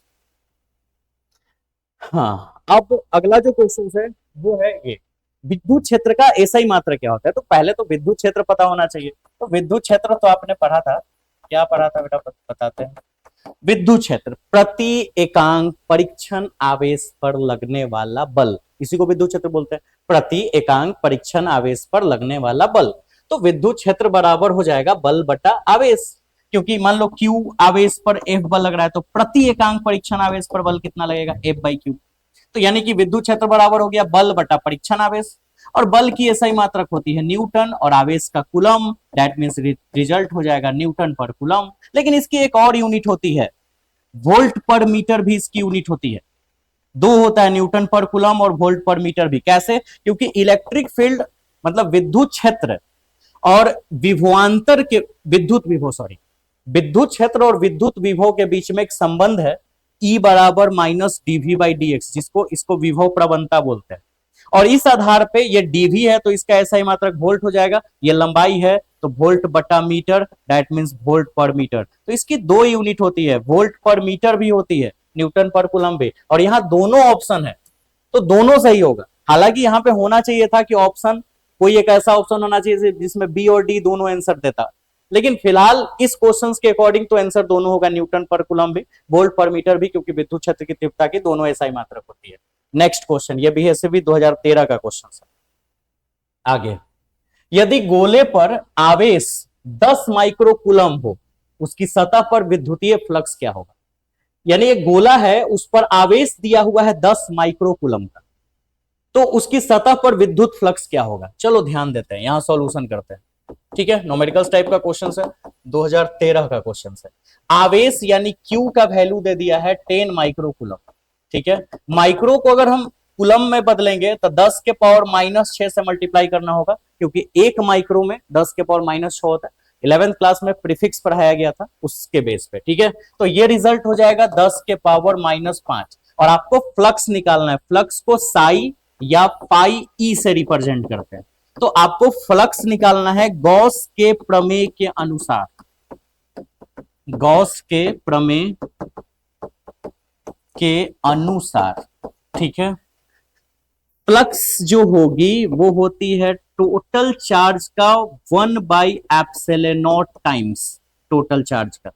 हाँ, अब अगला जो क्वेश्चन है वो है ये, विद्युत क्षेत्र का एसआई मात्रा क्या होता है। तो पहले तो विद्युत क्षेत्र पता होना चाहिए। तो विद्युत क्षेत्र तो आपने पढ़ा था, क्या पढ़ा था बेटा, बताते हैं। विद्युत क्षेत्र प्रति एकांक परीक्षण आवेश पर लगने वाला बल, इसी को विद्युत क्षेत्र बोलते हैं, प्रति एकांक परीक्षण आवेश पर लगने वाला बल। तो विद्युत क्षेत्र बराबर हो जाएगा बल बटा आवेश, क्योंकि मान लो Q आवेश पर F बल लग रहा है, तो प्रति एकांक परीक्षण आवेश पर बल कितना लगेगा, F/Q। तो यानी कि विद्युत क्षेत्र बराबर हो गया बल बटा परीक्षण आवेश। और बल की एसआई मात्रक होती है न्यूटन, और आवेश का कूलम, दैट मींस रिजल्ट हो जाएगा न्यूटन पर कूलम। लेकिन इसकी एक और यूनिट होती है, वोल्ट पर मीटर भी इसकी यूनिट होती है। दो होता है, न्यूटन पर कूलम और वोल्ट पर मीटर भी। कैसे, क्योंकि इलेक्ट्रिक फील्ड मतलब विद्युत क्षेत्र और विभवांतर के विद्युत क्षेत्र और विद्युत विभव के बीच में एक संबंध है, E बराबर -dV/dx, जिसको इसको विभव प्रवणता बोलते हैं। और इस आधार पे ये dV है, तो इसका एसआई मात्रक वोल्ट हो जाएगा। ये लंबाई है, तो वोल्ट बटा मीटर, दैट मींस वोल्ट पर मीटर। तो इसकी दो यूनिट होती है, वोल्ट पर मीटर भी होती है, न्यूटन पर कूलम भी। और यहाँ दोनों ऑप्शन है, तो दोनों सही होगा। हालांकि यहाँ पे होना चाहिए था कि ऑप्शन कोई एक ऐसा ऑप्शन होना चाहिए जिसमें बी और डी दोनों आंसर देता, लेकिन फिलहाल इस क्वेश्चन के अकॉर्डिंग तो आंसर दोनों होगा, न्यूटन पर कूलम भी, वोल्ट पर मीटर भी, क्योंकि विद्युत क्षेत्र की तीव्रता की दोनों ऐसा ही मात्रक होती है। नेक्स्ट क्वेश्चन, ये भी है 2013 का क्वेश्चन है। आगे, यदि गोले पर आवेश 10 माइक्रो कूलम हो, उसकी सतह पर विद्युतीय फ्लक्स क्या होगा? यानी एक गोला है, उस पर आवेश दिया हुआ है 10 माइक्रो कूलम का, तो उसकी सतह पर विद्युत फ्लक्स क्या होगा? चलो ध्यान देते हैं, यहां सॉल्यूशन करते हैं। ठीक है, न्यूमेरिकल्स टाइप का क्वेश्चन है, 2013 का क्वेश्चन है। आवेश यानी Q का वैल्यू दे दिया है 10 माइक्रो कूलम। ठीक है, माइक्रो को अगर हम कूलम में बदलेंगे तो 10 के पावर -6 से मल्टीप्लाई करना होगा, क्योंकि एक माइक्रो में 10 के पावर -6 होता है। 11th क्लास में प्रीफिक्स पढ़ाया गया था, उसके बेस पे। ठीक है, तो ये रिजल्ट हो जाएगा 10 के पावर -5, और आपको फ्लक्स निकालना है। फ्लक्स को साई या पाई ई से रिप्रेजेंट करते हैं, तो आपको फ्लक्स निकालना है गॉस के प्रमेय के अनुसार। गॉस के प्रमेय के अनुसार, ठीक है। फ्लक्स जो होगी वो होती है टोटल चार्ज का 1/ε0 टाइम्स टोटल चार्ज का।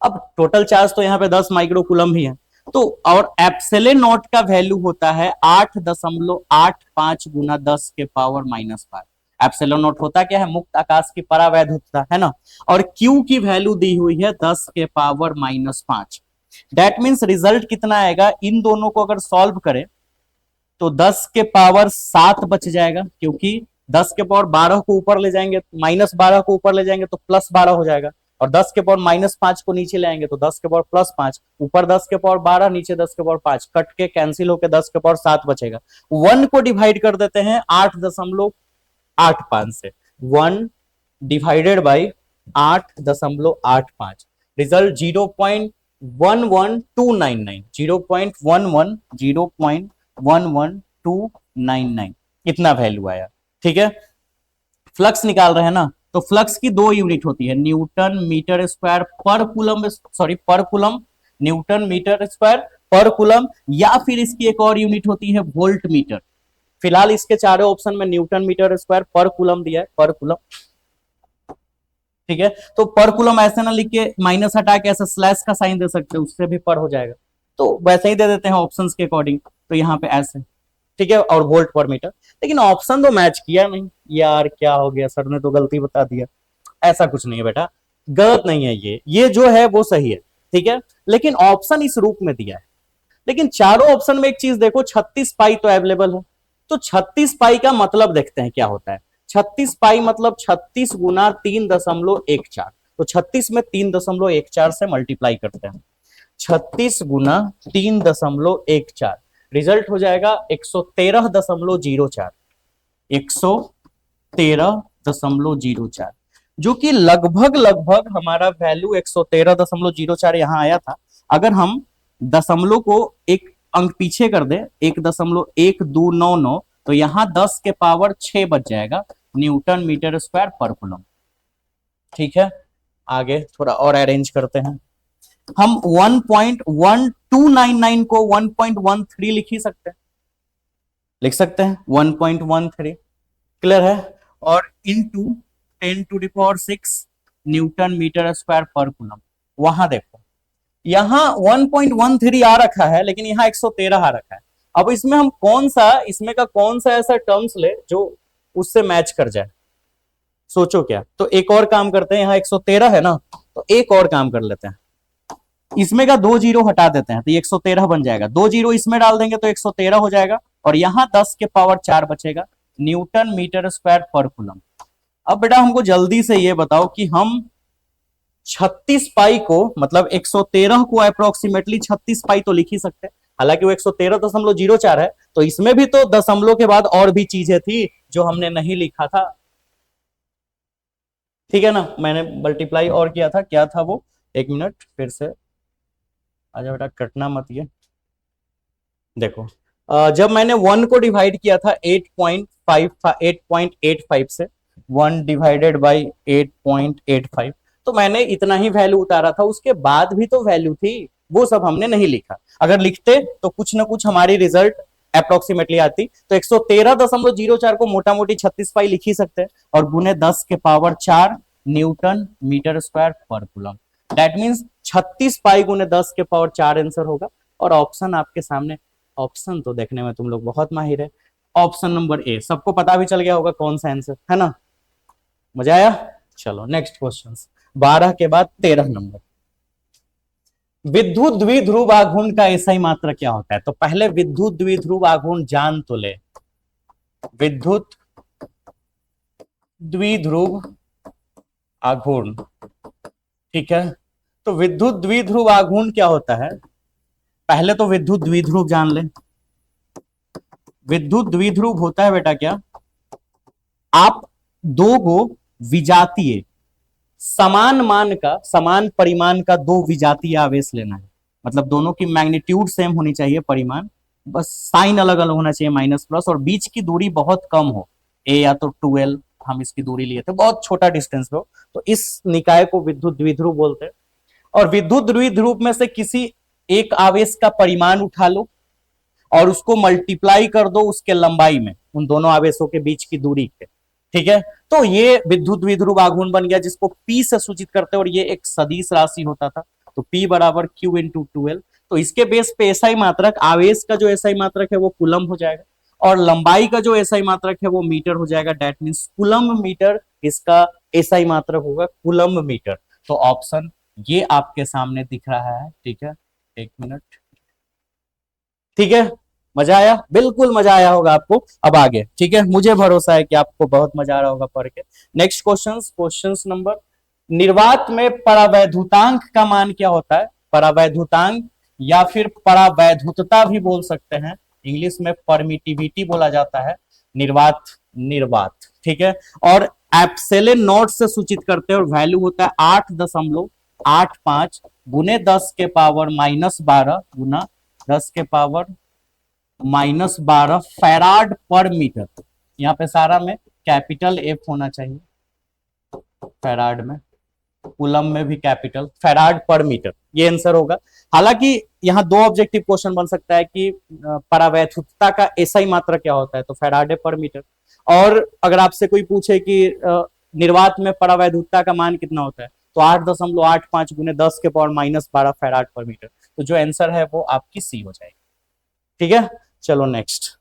अब टोटल चार्ज तो यहां पे 10 माइक्रो कूलम ही है, तो और ε0 का वैल्यू होता है 8.85 गुना 10 के पावर -5। ε0 होता क्या है? मुक्त आकाश की परावैद्युतता, है ना। और Q की वैल्यू दी हुई है 10 के पावर -5। दैट मीन्स रिजल्ट कितना आएगा? इन दोनों को अगर सॉल्व करें तो 10 के पावर 7 बच जाएगा, क्योंकि 10 के पावर 12 को ऊपर ले जाएंगे, -12 को ऊपर ले जाएंगे तो +12 हो जाएगा, और 10 के पावर -5 को नीचे ले आएंगे तो 10 के पावर +5, ऊपर 10 के पावर 12, नीचे 10 के पावर 5, कट के कैंसिल होकर 10 के पावर 7 बचेगा। 1 को डिवाइड कर देते हैं 8.85 से, 1 डिवाइडेड बाई 8.85, रिजल्ट 0.11299, 0.110299 इतना वैल्यू आया। ठीक है, फ्लक्स निकाल रहे हैं ना, तो फ्लक्स की 2 यूनिट होती है, न्यूटन मीटर स्क्वायर पर कूलम, सॉरी पर कूलम, न्यूटन मीटर स्क्वायर पर कूलम, या फिर इसकी एक और यूनिट होती है वोल्ट मीटर। फिलहाल इसके चारों ऑप्शन में न्यूटन मीटर स्क्वायर पर कूलम दिया है, पर कूलम। ठीक है, तो पर कूलम ऐसे ना लिख के माइनस हटा के ऐसे स्लैश का साइन दे सकते हैं, उससे भी पर हो जाएगा, तो वैसे ही दे देते हैं ऑप्शंस के अकॉर्डिंग, तो यहाँ पे ऐसे। ठीक है, और वोल्ट पर मीटर, लेकिन ऑप्शन तो मैच किया नहीं यार, क्या हो गया, सर ने तो गलती बता दिया। ऐसा कुछ नहीं है बेटा, गलत नहीं है, ये जो है वो सही है। ठीक है, लेकिन ऑप्शन इस रूप में दिया है। लेकिन चारों ऑप्शन में एक चीज देखो, 36 पाई तो अवेलेबल है, तो 36 पाई का मतलब देखते हैं क्या होता है। 36 पाई मतलब 36 गुना 3.14, तो 36 में 3.14 से मल्टीप्लाई करते हैं, 36 गुना 3.14, रिजल्ट हो जाएगा 113.04, 113.04, जो कि लगभग हमारा वैल्यू 113.04 यहां आया था। अगर हम दशमलव को एक अंक पीछे कर दे, 1.1299, तो यहां 10 के पावर 6 बच जाएगा न्यूटन मीटर स्क्वायर पर कूलम। ठीक है, आगे थोड़ा और अरेंज करते हैं। हम 1.1299 को 1.13 लिख ही सकते हैं, लिख सकते हैं 1.13, क्लियर है। और इनटू 10⁶ न्यूटन मीटर स्क्वायर पर कूलम। वहां देखो, यहां 1.13 आ रखा है, लेकिन यहां 113 आ रखा है। अब इसमें हम इसमें का कौन सा ऐसा टर्म्स ले जो उससे मैच कर जाए? सोचो क्या। तो एक और काम करते हैं, यहाँ 113 है ना, तो एक और काम कर लेते हैं, इसमें का 2 जीरो हटा देते हैं, तो 113 बन जाएगा। 2 जीरो इसमें डाल देंगे तो 113 हो जाएगा, और यहां 10 के पावर 4 बचेगा न्यूटन मीटर स्क्वायर पर कूलम। अब बेटा हमको जल्दी से ये बताओ कि हम 36 पाई को, मतलब 113 को अप्रोक्सीमेटली 36 पाई तो लिख ही सकते हैं, हालांकि वो 113.04 है, तो इसमें भी तो दशमलव के बाद और भी चीजें थी जो हमने नहीं लिखा था। ठीक है ना, मैंने मल्टीप्लाई और किया था, क्या था वो? एक मिनट, फिर से आजा बेटा, कटना मत ये। देखो, जब मैंने 1 को डिवाइड किया था 8.85 से, 1 डिवाइडेड बाई 8.85, तो मैंने इतना ही वैल्यू उतारा था, उसके बाद भी तो वैल्यू थी, वो सब हमने नहीं लिखा। अगर लिखते तो कुछ ना कुछ हमारी रिजल्ट अप्रोक्सीमेटली आती, तो 113.04 को मोटा मोटी 36 पाई लिख ही सकते हैं, और गुने 10 के पावर 4 न्यूटन मीटर स्क्वायर पर कूलम। दैट मीन्स 36 पाई गुने 10 के पावर 4 आंसर होगा। और ऑप्शन आपके सामने, ऑप्शन तो देखने में तुम लोग बहुत माहिर है, ऑप्शन नंबर ए, सबको पता भी चल गया होगा कौन सा आंसर है ना। मजा आया। चलो नेक्स्ट क्वेश्चन, 12 के बाद 13 नंबर, विद्युत द्विध्रुव आघूर्ण का एसआई मात्रा क्या होता है। तो पहले विद्युत द्विध्रुव आघूर्ण जान तो ले, विद्युत द्विध्रुव आघूर्ण, ठीक है। तो विद्युत द्विध्रुव आघूर्ण क्या होता है, पहले तो विद्युत द्विध्रुव जान ले। विद्युत द्विध्रुव होता है बेटा क्या, आप दो गो विजातीय समान मान का, समान परिमाण का दो विजातीय आवेश लेना है, मतलब दोनों की मैग्नीट्यूड सेम होनी चाहिए, परिमाण बस साइन अलग अलग होना चाहिए, माइनस प्लस, और बीच की दूरी बहुत कम हो, ए या तो 12 हम इसकी दूरी लिए थे, बहुत छोटा डिस्टेंस हो, तो इस निकाय को विद्युत द्विध्रुव बोलते हैं। और विद्युत द्विध्रुव में से किसी एक आवेश का परिमाण उठा लो और उसको मल्टीप्लाई कर दो उसके लंबाई में, उन दोनों आवेशों के बीच की दूरी के, ठीक है। तो ये विद्युत द्विध्रुव आघूर्ण बन गया, जिसको P से सूचित करते हैं, और ये एक सदिश राशि होता था, तो P बराबर Q इंटू 12। तो इसके बेस पे एसआई मात्रक, आवेश का जो एसआई मात्रक है वो कूलम हो जाएगा, और लंबाई का जो एसआई मात्रक है वो मीटर हो जाएगा। दैट मीन्स कूलम मीटर इसका एसआई मात्रक होगा, कूलम मीटर। तो ऑप्शन ये आपके सामने दिख रहा है, ठीक है। एक मिनट, ठीक है। मजा आया, बिल्कुल मजा आया होगा आपको। अब आगे, ठीक है, मुझे भरोसा है कि आपको बहुत मजा आ रहा होगा पढ़ के। नेक्स्ट क्वेश्चन नंबर, निर्वात में परावैद्युतांक का मान क्या होता है। परावैद्युतांक या फिर परावैद्युतता भी बोल सकते हैं, इंग्लिश में परमिटिविटी बोला जाता है, निर्वात, निर्वात, ठीक है। और एप्सिलॉन नॉट से सूचित करते हैं, और वैल्यू होता है 8.85 गुने 10 के पावर -12 गुना 10 के पावर -12 फैराड पर मीटर। यहाँ पे सारा में कैपिटल एफ होना चाहिए, फैराड में, कूलम में भी कैपिटल, फैराड पर मीटर, ये आंसर होगा। हालांकि यहाँ दो ऑब्जेक्टिव क्वेश्चन बन सकता है कि परावैद्युतता का एसआई मात्रा क्या होता है, तो फैराडे पर मीटर। और अगर आपसे कोई पूछे कि निर्वात में परावैद्युतता का मान कितना होता है, तो 8.85 गुने 10 के पावर -12 फैराड पर मीटर। तो जो आंसर है वो आपकी सी हो जाएगी, ठीक है। चलो नेक्स्ट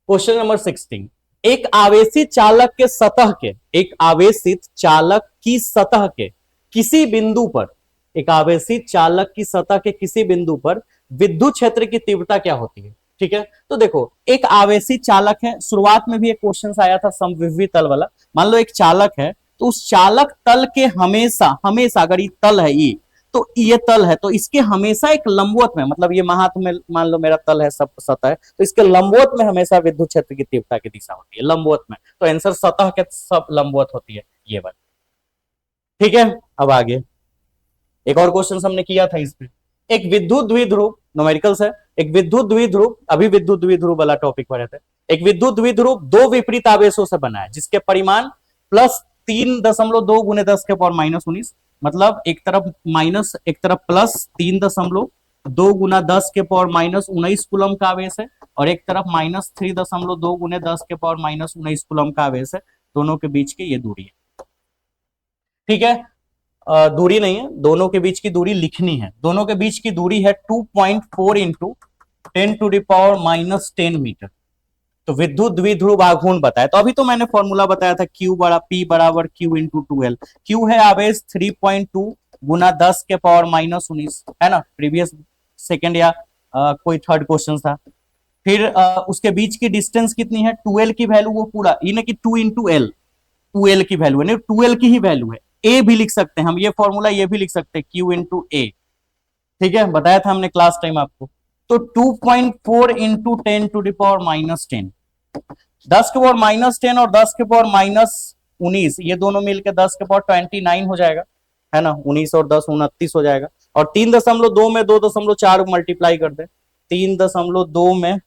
क्वेश्चन नंबर 16, एक आवेशित चालक के सतह के, एक आवेशित चालक की सतह के किसी बिंदु पर, एक आवेशित चालक की सतह के किसी बिंदु पर विद्युत क्षेत्र की तीव्रता क्या होती है, ठीक है। तो देखो, एक आवेशित चालक है, शुरुआत में भी एक क्वेश्चन आया था समविभवी तल वाला। मान लो एक चालक है, तो उस चालक तल के हमेशा हमेशा, अगर ये तल है, ये तो ये तल है, तो इसके हमेशा एक लंबवत में, मतलब ये महात में मान लो मेरा तल है, सब सतह है, तो इसके लंबवत में हमेशा विद्युत क्षेत्र की तीव्रता की दिशा होती है, लंबवत में। तो आंसर सतह के सब लंबवत होती है, ये बात, ठीक है। अब आगे एक और क्वेश्चन हमने किया था इस पे, एक विद्युत द्विध्रुव, न्यूमेरिकल्स है, एक विद्युत द्विध्रुव, अभी विद्युत द्विध्रुव वाला टॉपिक पर रहते हैं। एक विद्युत द्विध्रुव दो विपरीत आवेशों से बना है, जिसके परिमाण +3.2 गुने 10 के पावर -19, मतलब एक तरफ माइनस, एक तरफ +3.2 गुना 10 के पावर -19 कूलम का आवेश है, और एक तरफ -3.2 गुने 10 के पावर -19 कूलम का आवेश है। दोनों के बीच की ये दूरी है, ठीक है। दूरी नहीं है, दोनों के बीच की दूरी लिखनी है। दोनों के बीच की दूरी है 2.4 इंटू 10⁻10 मीटर। तो विद्युत द्विध्रुव आघूर्ण बताया, तो अभी तो मैंने फॉर्मूला बताया था, P बराबर Q इंटू 2L। Q है आवेश 3.2 गुना 10 के पावर -19, है ना, प्रीवियस सेकेंड या कोई थर्ड क्वेश्चन था। फिर उसके बीच की डिस्टेंस कितनी है, 2L की वैल्यू, वो पूरा ये ना कि 2 इंटू एल, 2L की वैल्यू है, नहीं 2L की ही वैल्यू है। ए भी लिख सकते हैं हम, ये फॉर्मूला ये भी लिख सकते हैं, Q इंटू ए, ठीक है, बताया था हमने क्लास टाइम आपको। तो 2.4 इंटू 10⁻10, 10 के पावर -10 और 10 के पावर -19, ये दोनों मिलकर 10 के पावर 29 हो जाएगा, है ना, 19 और 10 29 हो जाएगा। और 3.2 में 2.4 मल्टीप्लाई कर दे, 3.2 में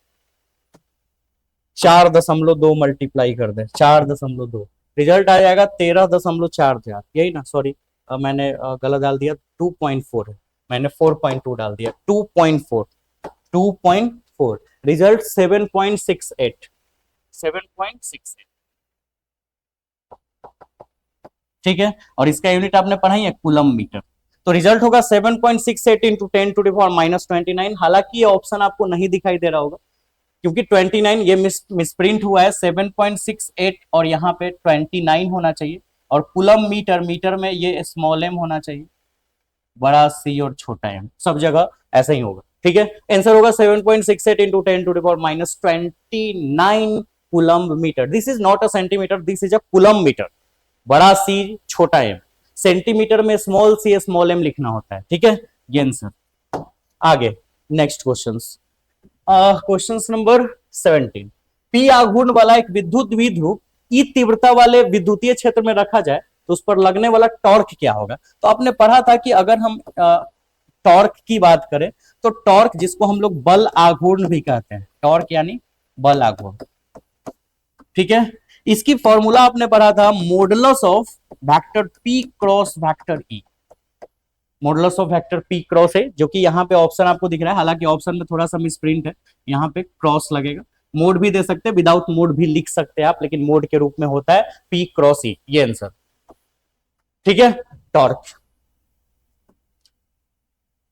4.2 मल्टीप्लाई कर दे, 4.2, रिजल्ट आ जाएगा 13.44, यही ना, सॉरी मैंने गलत डाल दिया, 2.4 है, मैंने 4.2 डाल दिया, 2.4, रिजल्ट 7.68, 7.68, ठीक है। और इसका यूनिट आपने पढ़ा ही है, कूलम मीटर। तो रिजल्ट होगा 7.68 इंटू 10⁻⁻⁹। हालांकि ये ऑप्शन आपको नहीं दिखाई दे रहा होगा क्योंकि 29 ये मिसप्रिंट हुआ है, 7.68 और यहाँ पे 29 होना चाहिए। और कूलम मीटर, मीटर में ये स्मॉल m होना चाहिए, बड़ा सी और छोटा m, सब जगह ऐसा ही होगा, ठीक है। आंसर होगा 7.68 into 10⁻⁻⁹ coulomb metre. This is not a centimetre, this is a coulomb metre, बड़ा सी छोटा m। सेंटीमीटर में स्मॉल सी स्मॉल m लिखना होता है, ठीक है। ये आंसर। आगे next questions, question number 17। P आघूर्ण वाला एक विद्युत द्विध्रुव ई तीव्रता वाले विद्युतीय क्षेत्र में रखा जाए तो उस पर लगने वाला टॉर्क क्या होगा। तो आपने पढ़ा था कि अगर हम टॉर्क की बात करें तो टॉर्क, जिसको हम लोग बल आघूर्ण भी कहते हैं, टॉर्क यानी बल आघूर्ण, ठीक है। इसकी फॉर्मूला आपने पढ़ा था, modulus of vector P cross vector E. Modulus of vector P cross है, जो कि यहाँ पे ऑप्शन आपको दिख रहा है, हालांकि ऑप्शन में थोड़ा सा मिसप्रिंट है, यहाँ पे क्रॉस लगेगा। मोड भी दे सकते हैं, विदाउट मोड भी लिख सकते हैं आप, लेकिन मोड के रूप में होता है पी क्रॉस ई, ये आंसर, ठीक है। टॉर्क,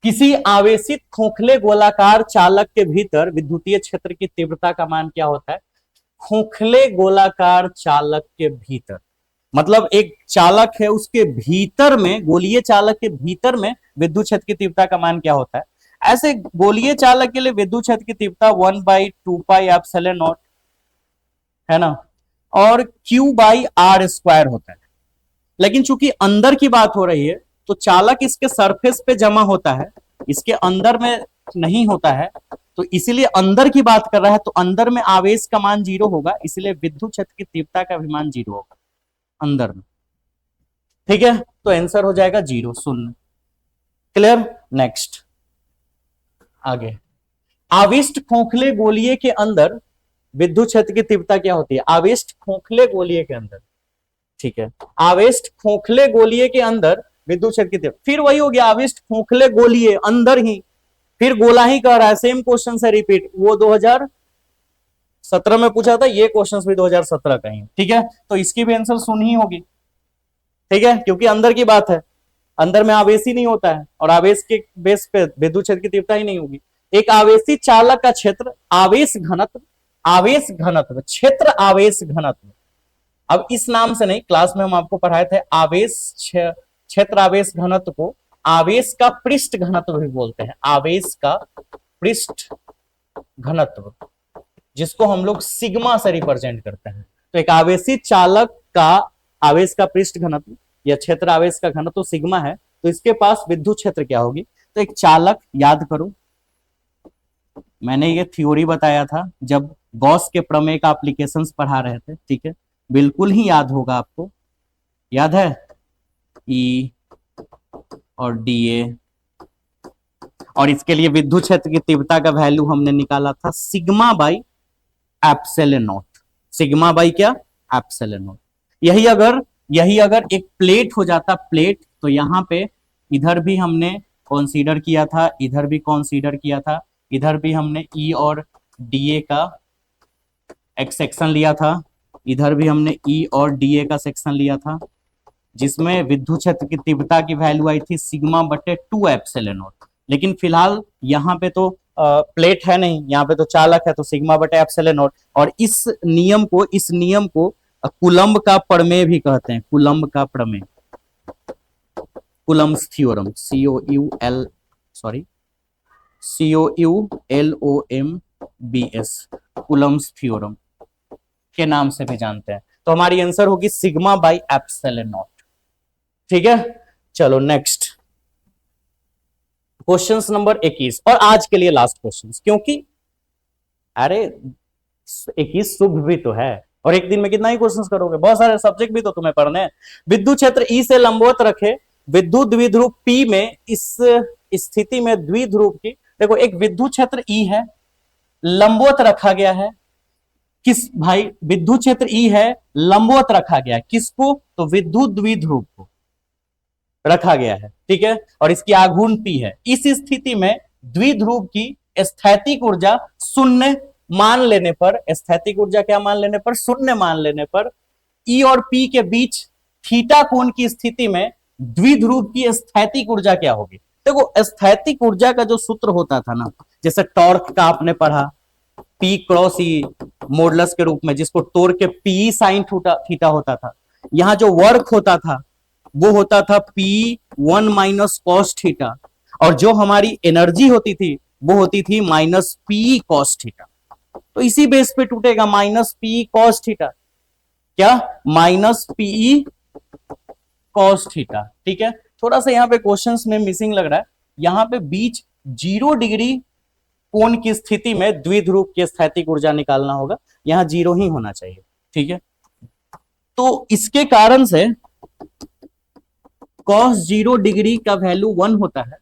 किसी आवेशित खोखले गोलाकार चालक के भीतर विद्युतीय क्षेत्र की तीव्रता का मान क्या होता है। खोखले गोलाकार चालक के भीतर मतलब एक चालक है, उसके भीतर में, गोलीय चालक के भीतर में विद्युत क्षेत्र की तीव्रता का मान क्या होता है। ऐसे गोलीय चालक के लिए विद्युत क्षेत्र की तीव्रता 1/2πε0 है ना, और Q/r² होता है। लेकिन चूंकि अंदर की बात हो रही है तो चालक इसके सरफेस पे जमा होता है, इसके अंदर में नहीं होता है, तो इसीलिए अंदर की बात कर रहा है, तो अंदर में आवेश का मान 0 होगा, इसलिए विद्युत क्षेत्र की तीव्रता का भी मान 0 होगा अंदर में, ठीक है। तो आंसर हो जाएगा 0, 0। क्लियर। नेक्स्ट, आगे, आविष्ट खोखले गोलीय के अंदर विद्युत क्षेत्र की तीव्रता क्या होती है। आविष्ट खोखले गोलीय के अंदर, ठीक है, आवेश खोखले गोलीय के अंदर विद्युत क्षेत्र की तीव्रता, फिर वही हो गया, आवेश खोखले गोलीय अंदर ही, फिर गोला ही कह रहा है, सेम क्वेश्चन से रिपीट। वो 2017 में पूछा था, ये क्वेश्चन भी 2017 का ही, ठीक है। तो इसकी भी आंसर सुन ही होगी, ठीक है, क्योंकि अंदर की बात है, अंदर में आवेश ही नहीं होता है, और आवेश के बेस पे विद्युत क्षेत्र की तीव्रता ही नहीं होगी। एक आवेशी चालक का क्षेत्र आवेश घनत्व, आवेश घनत्व, क्षेत्र आवेश घनत्व, अब इस नाम से नहीं, क्लास में हम आपको पढ़ाए थे, आवेश क्षेत्र आवेश घनत्व को आवेश का पृष्ठ घनत्व भी बोलते हैं, आवेश का पृष्ठ घनत्व, जिसको हम लोग सिग्मा से रिप्रेजेंट करते हैं। तो एक आवेशी चालक का आवेश का पृष्ठ घनत्व या क्षेत्र आवेश का घनत्व सिग्मा है, तो इसके पास विद्युत क्षेत्र क्या होगी। तो एक चालक, याद करो, मैंने ये थ्योरी बताया था जब गॉस के प्रमेय का एप्लीकेशंस पढ़ा रहे थे, ठीक है, बिल्कुल ही याद होगा आपको, याद है, ई और डी, और इसके लिए विद्युत क्षेत्र की तीव्रता का वैल्यू हमने निकाला था sigma by epsilon not, sigma by क्या, एप्सिलॉन नॉट। यही अगर एक प्लेट हो जाता, प्लेट, तो यहाँ पे इधर भी हमने कंसीडर किया था, इधर भी कंसीडर किया था, इधर भी हमने ई और डी का एक सेक्शन लिया था, इधर भी हमने ई और डी का सेक्शन लिया था, जिसमें विद्युत क्षेत्र की तीव्रता की वैल्यू आई थी सिग्मा बटे 2 एप्सिलॉन नॉट। लेकिन फिलहाल यहाँ पे तो प्लेट है नहीं, यहाँ पे तो चालक है, तो सिग्मा बटे एप्सिलॉन नॉट। और इस नियम को कूलम्ब का प्रमेय भी कहते हैं, कूलम्ब का प्रमेय, Coulomb's theorem, COULOMBS, Coulomb's theorem के नाम से भी जानते हैं। तो हमारी आंसर होगी सिग्मा बाई एप्सिलॉन नॉट, ठीक है। चलो नेक्स्ट, क्वेश्चन नंबर 21, और आज के लिए लास्ट क्वेश्चन, क्योंकि अरे 21 शुभ भी तो है, और एक दिन में कितना ही क्वेश्चन करोगे, बहुत सारे सब्जेक्ट भी तो तुम्हें पढ़ने हैं। विद्युत क्षेत्र ई से लंबवत रखे विद्युत द्विध्रुव पी में, इस स्थिति में द्विध्रुव की, देखो एक विद्युत क्षेत्र ई है, लंबवत रखा गया है, किस भाई, विद्युत क्षेत्र ई है, लंबवत रखा गया है, किसको, तो विद्युत द्विध्रुव को रखा गया है, ठीक है, और इसकी आघूर्ण पी है। इस स्थिति में द्विध्रुव की स्थैतिक ऊर्जा 0 मान लेने पर, स्थैतिक ऊर्जा क्या मान लेने पर, शून्य मान लेने पर ई और पी के बीच थीटा कोण की स्थिति में द्विध्रुव की स्थैतिक ऊर्जा क्या होगी। देखो स्थैतिक ऊर्जा का जो सूत्र होता था ना, जैसे टॉर्क का आपने पढ़ा, पी क्रॉस ई मॉडुलस के रूप में, जिसको तोड़ के पी साइन थीटा होता था। यहां जो वर्क होता था वो होता था P one minus cos theta, और जो हमारी एनर्जी होती थी वो होती थी माइनस पी कॉस थीटा। तो इसी बेस पे टूटेगा, माइनस पी कॉस थीटा, क्या, माइनस पी कॉस थीटा। ठीक है, थोड़ा सा यहाँ पे क्वेश्चंस में मिसिंग लग रहा है, यहाँ पे बीच 0 डिग्री कोण की स्थिति में द्विध्रुव की स्थैतिक ऊर्जा निकालना होगा, यहां 0 ही होना चाहिए। ठीक है, तो इसके कारण से cos 0 डिग्री का वैल्यू 1 होता है,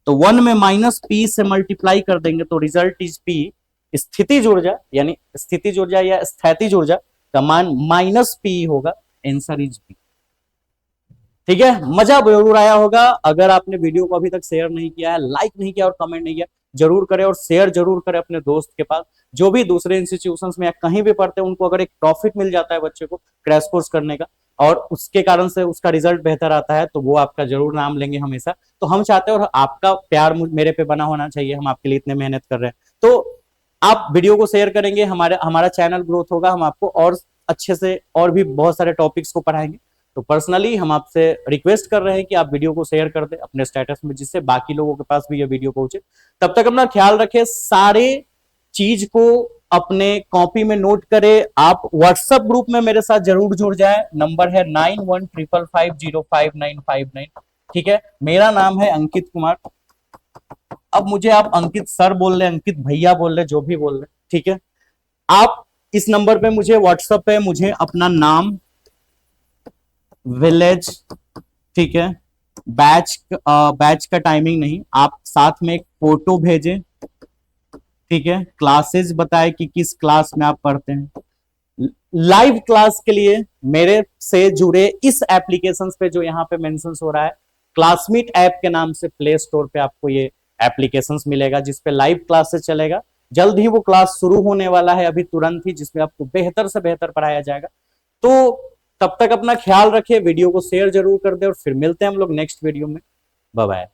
तो 1 में माइनस पी से मल्टीप्लाई कर देंगे तो रिजल्ट इज पी। स्थितिज ऊर्जा यानी स्थितिज ऊर्जा या स्थैतिज ऊर्जा का मान माइनस पी होगा, आंसर इज पी। ठीक है, मजा जरूर आया होगा। अगर आपने वीडियो को अभी तक शेयर नहीं किया है, लाइक नहीं किया और कमेंट नहीं किया, जरूर करें और शेयर जरूर करें अपने दोस्त के पास। जो भी दूसरे इंस्टीट्यूशंस में या कहीं भी पढ़ते हैं, उनको अगर एक प्रॉफिट मिल जाता है बच्चे को क्रैश कोर्स करने का, और उसके कारण से उसका रिजल्ट बेहतर आता है, तो वो आपका जरूर नाम लेंगे हमेशा। तो हम चाहते हैं, और आपका प्यार मेरे पे बना होना चाहिए, हम आपके लिए इतने मेहनत कर रहे हैं, तो आप वीडियो को शेयर करेंगे, हमारा चैनल ग्रोथ होगा, हम आपको और अच्छे से और भी बहुत सारे टॉपिक्स को पढ़ाएंगे। तो पर्सनली हम आपसे रिक्वेस्ट कर रहे हैं कि आप वीडियो को शेयर कर दें अपने स्टेटस में, जिससे बाकी लोगों के पास भी ये वीडियो पहुंचे। तब तक अपना ख्याल रखें, सारे चीज को अपने कॉपी में नोट करें। आप व्हाट्सएप ग्रुप में मेरे साथ जरूर जुड़ जाएं, नंबर है 9155055959। ठीक है, मेरा नाम है अंकित कुमार। अब मुझे आप अंकित सर बोल रहे, अंकित भैया बोल रहे, जो भी बोल रहे, ठीक है। आप इस नंबर पे मुझे व्हाट्सएप पे मुझे अपना नाम, विलेज, ठीक है, बैच का टाइमिंग नहीं, आप साथ में एक फोटो भेजें, ठीक है, क्लासेस बताएं कि किस क्लास में आप पढ़ते हैं। लाइव क्लास के लिए मेरे से जुड़े इस एप्लीकेशन पे जो यहाँ पे मेंशन हो रहा है, क्लासमीट ऐप के नाम से प्ले स्टोर पे आपको ये एप्लीकेशंस मिलेगा, जिसपे लाइव क्लासेस चलेगा। जल्द ही वो क्लास शुरू होने वाला है, अभी तुरंत ही, जिसमें आपको बेहतर से बेहतर पढ़ाया जाएगा। तो तब तक अपना ख्याल रखें, वीडियो को शेयर जरूर कर दे, और फिर मिलते हैं हम लोग नेक्स्ट वीडियो में। Bye bye.